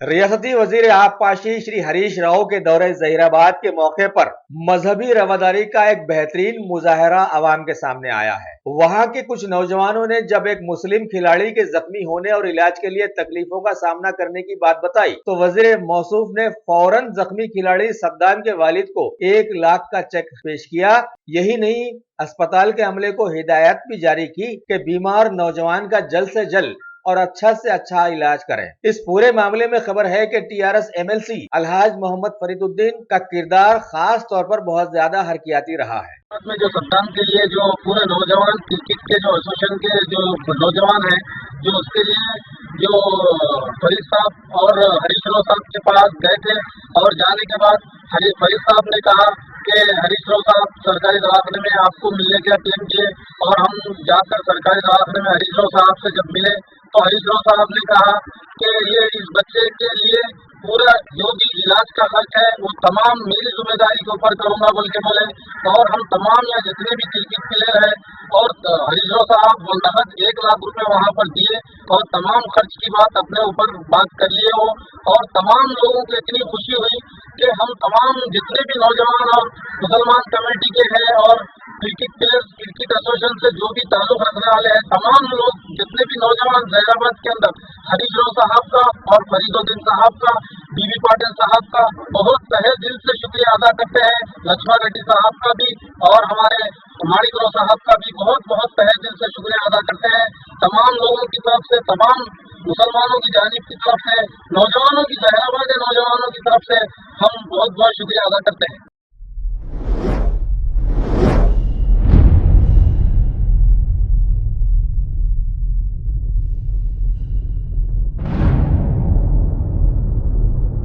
रियासती वजीर आबपाशी श्री हरीश राव के दौरे जहीराबाद के मौके पर मजहबी रवादारी का एक बेहतरीन मुजाहरा अवाम के सामने आया है। वहां के कुछ नौजवानों ने जब एक मुस्लिम खिलाड़ी के जख्मी होने और इलाज के लिए तकलीफों का सामना करने की बात बताई तो वजीर मौसूफ ने फौरन जख्मी खिलाड़ी सद्दाम के वालिद को 1 लाख का चेक पेश किया। यही नहीं, अस्पताल के अमले को हिदायत भी जारी की कि बीमार नौजवान का जल्द से जल्द और अच्छा से अच्छा इलाज करें। इस पूरे मामले में खबर है कि टीआरएस एमएलसी अलहाज मोहम्मद फरीदुद्दीन का किरदार खास तौर पर बहुत ज्यादा हरकियाती रहा है। में जो सद्दाम के लिए जो पूरे नौजवान क्रिकेट के जो एसोसिएशन के जो नौजवान हैं, जो उसके लिए जो फरीद साहब और हरीश राव साहब के पास गए थे और जाने के बाद फरीद साहब ने कहा कि हरीश राव साहब सरकारी दवाखाने में आपको मिलने का क्लेम किए और हम जाकर सरकारी दवाखाने में हरीश राव साहब से जब मिले तो हरीश राव साहब ने कहा कि ये इस बच्चे के लिए पूरा जो भी इलाज का खर्च है वो तमाम मेरी जिम्मेदारी के ऊपर करूंगा बोल के बोले। और हम तमाम यहाँ जितने भी क्रिकेट प्लेयर हैं और हरीश राव साहब नकद 1 लाख रुपए वहाँ पर दिए और तमाम खर्च की बात अपने ऊपर बात कर लिए हो। और तमाम लोगों को इतनी खुशी हुई कि हम तमाम जितने भी नौजवान और मुसलमान कमेटी के हैं और क्रिकेट प्लेयर क्रिकेट एसोसिएशन से जो भी ताल्लुक रखने वाले हैं, तमाम लोग जितने भी नौजवान जहीराबाद के अंदर हरीश राव साहब का और फरीदुद्दीन साहब का, बीबी पाटिल साहब का बहुत तहे दिल से शुक्रिया अदा करते हैं। लक्ष्मण रेड्डी साहब का भी और हमारे माणिक राव साहब का भी बहुत बहुत तहे दिल से शुक्रिया अदा करते हैं। तमाम लोगों की तरफ से, तमाम मुसलमानों की जानिब की तरफ से, नौजवानों की जहीराबाद के नौजवानों की तरफ से हम बहुत बहुत शुक्रिया अदा करते हैं।